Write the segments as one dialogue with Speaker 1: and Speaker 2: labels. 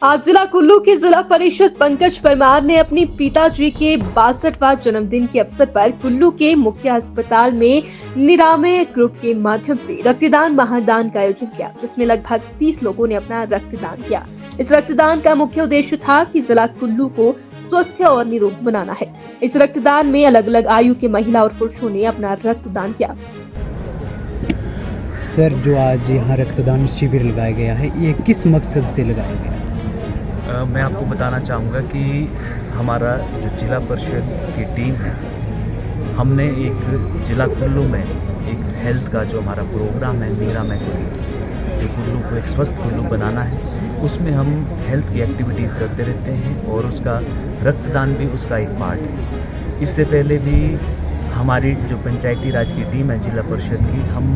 Speaker 1: आज जिला कुल्लू के जिला परिषद पंकज परमार ने अपने पिताजी के 62वां जन्मदिन के अवसर पर कुल्लू के मुख्य अस्पताल में निरामय ग्रुप के माध्यम से रक्तदान महादान का आयोजन किया, जिसमें लगभग 30 लोगों ने अपना रक्तदान किया। इस रक्तदान का मुख्य उद्देश्य था कि जिला कुल्लू को स्वस्थ और निरोग बनाना है। इस रक्तदान में अलग अलग आयु के महिला और पुरुषों ने अपना रक्तदान किया।
Speaker 2: सर, जो आज यहाँ रक्तदान शिविर लगाया गया है, ये किस मकसद से लगाया गया है?
Speaker 3: मैं आपको बताना चाहूँगा कि हमारा जो जिला परिषद की टीम है, हमने एक जिला कुल्लू में एक हेल्थ का जो हमारा प्रोग्राम है निरामय कुल्लू, जो कुल्लू को एक स्वस्थ कुल्लू बनाना है, उसमें हम हेल्थ की एक्टिविटीज़ करते रहते हैं और उसका रक्तदान भी उसका एक पार्ट है। इससे पहले भी हमारी जो पंचायती राज की टीम है जिला परिषद की, हम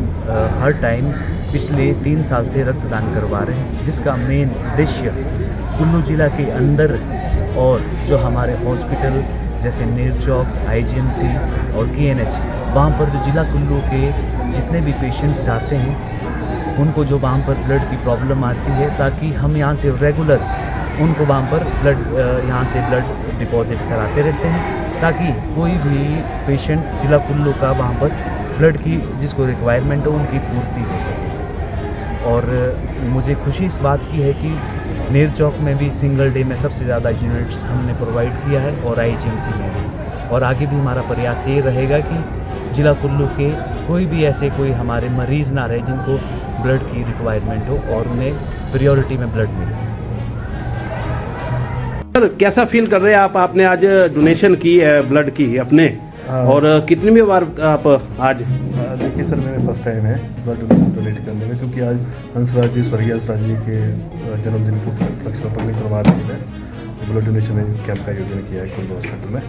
Speaker 3: हर टाइम पिछले 3 साल से रक्तदान करवा रहे हैं, जिसका मेन उद्देश्य कुल्लू ज़िला के अंदर और जो हमारे हॉस्पिटल जैसे नेर चौक, IGMC और KNH, वहाँ पर जो ज़िला कुल्लू के जितने भी पेशेंट्स जाते हैं, उनको जो वहाँ पर ब्लड की प्रॉब्लम आती है, ताकि हम यहाँ से रेगुलर उनको वहाँ पर यहाँ से ब्लड डिपॉजिट कराते रहते हैं, ताकि कोई भी पेशेंट्स जिला कुल्लू का वहाँ पर ब्लड की जिसको रिक्वायरमेंट हो उनकी पूर्ति हो सके। और मुझे खुशी इस बात की है कि नेर चौक में भी सिंगल डे में सबसे ज़्यादा यूनिट्स हमने प्रोवाइड किया है और IGMC में भी, और आगे भी हमारा प्रयास ये रहेगा कि जिला कुल्लू के कोई भी ऐसे कोई हमारे मरीज़ ना रहे जिनको ब्लड की रिक्वायरमेंट हो और उन्हें प्रायोरिटी में ब्लड मिले।
Speaker 4: सर, कैसा फील कर रहे हैं आप? आपने आज डोनेशन की है ब्लड की अपने, और कितनी बार आप आज?
Speaker 5: देखिए सर, मेरे फर्स्ट टाइम है ब्लड डोनेट करने में, क्योंकि आज हंसराज जी, स्वर्गीय हंसराज जी के जन्मदिन को उपलक्ष्य में पंकज परमार जी ने ब्लड डोनेशन कैंप का आयोजन किया है कुल्लू हॉस्पिटल में।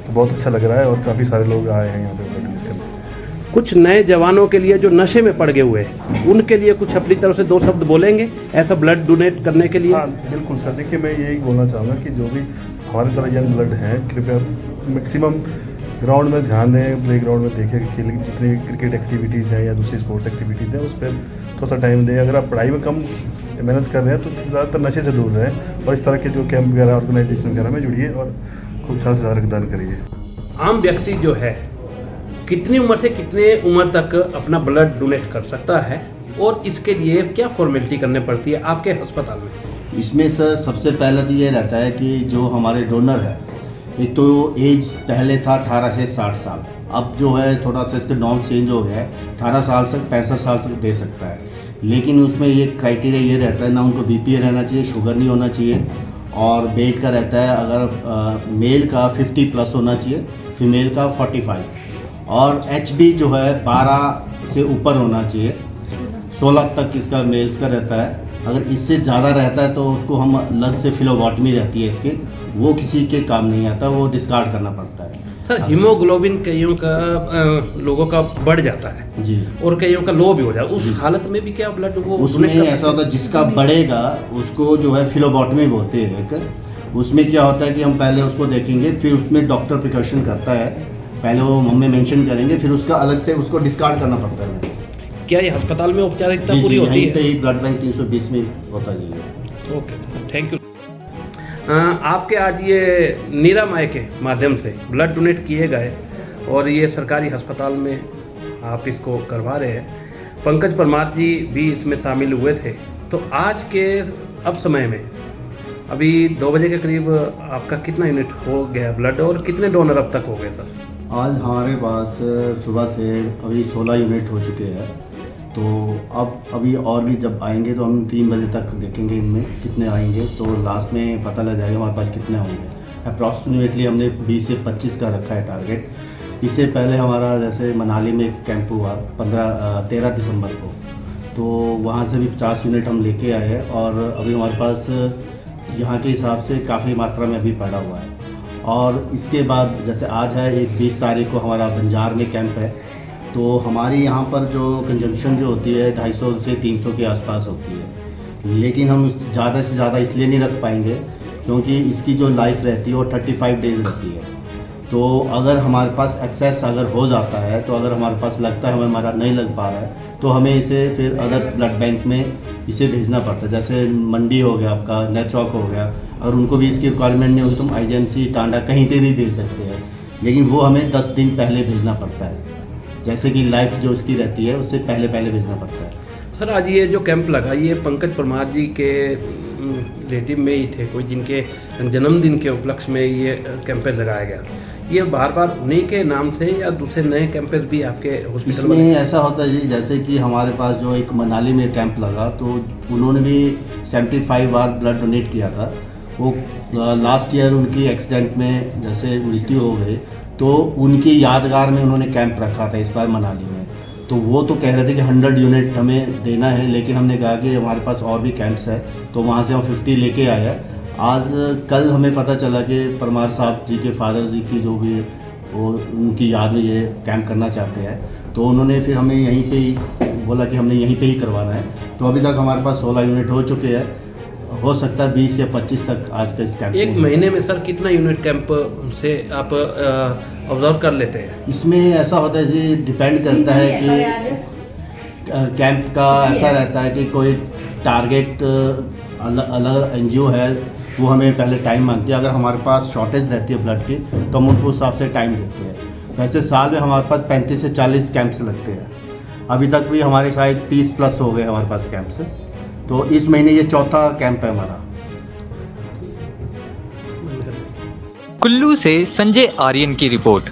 Speaker 5: तो बहुत अच्छा लग रहा है और काफ़ी सारे लोग आए हैं यहाँ पे ब्लड डोनेट करने।
Speaker 4: कुछ नए जवानों के लिए जो नशे में पड़ गए हुए हैं, उनके लिए कुछ अपनी तरफ से 2 शब्द बोलेंगे ऐसा ब्लड डोनेट करने के लिए?
Speaker 5: हाँ बिल्कुल सर, देखिए मैं यही बोलना चाहूँगा कि जो भी हमारी तरह यंग ब्लड हैं, कृपया मैक्सिमम ग्राउंड में ध्यान दें, प्ले ग्राउंड में देखें कि खेल जितनी क्रिकेट एक्टिविटीज़ हैं या दूसरी स्पोर्ट्स एक्टिविटीज़ हैं उस पर थोड़ा सा टाइम दें। अगर आप पढ़ाई में कम मेहनत कर रहे हैं तो ज़्यादातर नशे से दूर रहें और इस तरह के जो कैंप वगैरह ऑर्गेनाइजेशन वगैरह में जुड़िए और खूब ज़्यादा से ज़्यादा रक्तदान करिए।
Speaker 4: आम व्यक्ति जो है कितनी उम्र से कितने उम्र तक अपना ब्लड डोनेट कर सकता है, और इसके लिए क्या फॉर्मेलिटी करनी पड़ती है आपके अस्पताल में?
Speaker 6: इसमें सर सबसे पहले तो ये रहता है कि जो हमारे डोनर है, एक तो एज पहले था 18 से 60 साल, अब जो है थोड़ा सा इसके नॉर्म चेंज हो गया है, 18 साल से 65 साल तक दे सकता है। लेकिन उसमें ये क्राइटेरिया ये रहता है ना, उनको BP रहना चाहिए, शुगर नहीं होना चाहिए, और वेट का रहता है अगर मेल का 50+ होना चाहिए, फीमेल का 45, और HB जो है 12 से ऊपर होना चाहिए, 16 तक इसका मेल्स का रहता है। अगर इससे ज़्यादा रहता है तो उसको हम अलग से फिलोबॉटमी रहती है इसके, वो किसी के काम नहीं आता, वो डिस्कार्ड करना पड़ता है।
Speaker 4: सर, हीमोग्लोबिन कईयों का लोगों का बढ़ जाता है
Speaker 6: जी,
Speaker 4: और कईयों का लो भी हो जाता है, उस हालत में भी क्या ब्लड वो
Speaker 6: उसमें ऐसा होता है जिसका बढ़ेगा उसको जो है फिलोबॉटमी बोलते हैं एक। उसमें क्या होता है कि हम पहले उसको देखेंगे, फिर उसमें डॉक्टर प्रिकॉशन करता है, पहले वो हमें मेंशन करेंगे, फिर उसका अलग से उसको डिस्कार्ड करना पड़ता है।
Speaker 4: क्या ये अस्पताल में औपचारिकता
Speaker 6: जी
Speaker 4: पूरी
Speaker 6: जी,
Speaker 4: होती
Speaker 6: यहीं
Speaker 4: है?
Speaker 6: पे ही ब्लड बैंक 320 में होता जी।
Speaker 4: Okay, thank you. आपके आज ये निरामय के माध्यम से ब्लड डोनेट किए गए और ये सरकारी अस्पताल में आप इसको करवा रहे हैं, पंकज परमार जी भी इसमें शामिल हुए थे। तो आज के अब समय में अभी 2 बजे के करीब आपका कितना यूनिट हो गया ब्लड, और कितने डोनर अब तक हो गए सर?
Speaker 6: आज हमारे पास सुबह से अभी 16 यूनिट हो चुके हैं, तो अब अभी और भी जब आएंगे तो हम 3 बजे तक देखेंगे इनमें कितने आएंगे, तो लास्ट में पता लग जाएगा हमारे पास कितने होंगे। अप्रॉक्सीमेटली हमने 20 से 25 का रखा है टारगेट। इससे पहले हमारा जैसे मनाली में एक कैंप हुआ 13 दिसंबर को, तो वहाँ से भी 50 यूनिट हम लेके आए हैं, और अभी हमारे पास यहाँ के हिसाब से काफ़ी मात्रा में अभी पड़ा हुआ है। और इसके बाद जैसे आज है एक 20 तारीख को हमारा बंजार में कैंप है, तो हमारी यहाँ पर जो कंजम्पशन जो होती है 250 से 300 के आसपास होती है, लेकिन हम ज़्यादा से ज़्यादा इसलिए नहीं रख पाएंगे क्योंकि इसकी जो लाइफ रहती है वो 35 डेज़ रहती है। तो अगर हमारे पास एक्सेस अगर हो जाता है, तो अगर हमारे पास लगता है हमारा नहीं लग पा रहा है, तो हमें इसे फिर अदर ब्लड बैंक में इसे भेजना पड़ता है। जैसे मंडी हो गया, आपका नेचौक हो गया, अगर उनको भी इसकी रिक्वायरमेंट नहीं होगी तो हम आईजीएमसी टांडा कहीं पे भी भेज सकते हैं, लेकिन वो हमें 10 दिन पहले भेजना पड़ता है। जैसे कि लाइफ जो उसकी रहती है उससे पहले भेजना पड़ता है।
Speaker 4: सर, आज ये जो कैंप लगा, ये पंकज परमार जी के रिलेटिव में ही थे कोई, जिनके जन्मदिन के उपलक्ष्य में ये कैंपेन लगाया गया। ये बार बार उन्हीं के नाम से या दूसरे नए कैंपेस भी आपके हॉस्पिटल में?
Speaker 6: इसमें ऐसा होता है जी, जैसे कि हमारे पास जो एक मनाली में कैंप लगा, तो उन्होंने भी 75 बार ब्लड डोनेट किया था। वो लास्ट ईयर उनकी एक्सीडेंट में जैसे मृत्यु हो गई, तो उनकी यादगार में उन्होंने कैंप रखा था इस बार मनाली में। तो वो तो कह रहे थे कि 100 यूनिट हमें देना है, लेकिन हमने कहा कि हमारे पास और भी कैंप्स है, तो वहाँ से हम 50 लेके आए हैं। आज कल हमें पता चला कि परमार साहब जी के फादर जी की जो भी वो उनकी याद में ये कैंप करना चाहते हैं, तो उन्होंने फिर हमें यहीं पे ही बोला कि हमने यहीं पे ही करवाना है। तो अभी तक हमारे पास 16 यूनिट हो चुके हैं, हो सकता है 20 या 25 तक आज का इस कैंप।
Speaker 4: एक महीने में सर कितना यूनिट कैंप से आप ऑब्जर्व कर लेते हैं?
Speaker 6: इसमें ऐसा होता है जी, डिपेंड करता है कि कैंप का ऐसा रहता है कि कोई टारगेट अलग एनजीओ है, वो हमें पहले टाइम मांगती है। अगर हमारे पास शॉर्टेज रहती है ब्लड की, तो हम उनको हिसाब से टाइम देते हैं। वैसे साल में हमारे पास 35 से 40 कैंप्स लगते हैं। अभी तक भी हमारे शायद 30 प्लस हो गए हमारे पास कैंप्स। तो इस महीने ये चौथा कैंप है हमारा।
Speaker 7: कुल्लू से संजय आर्यन की रिपोर्ट।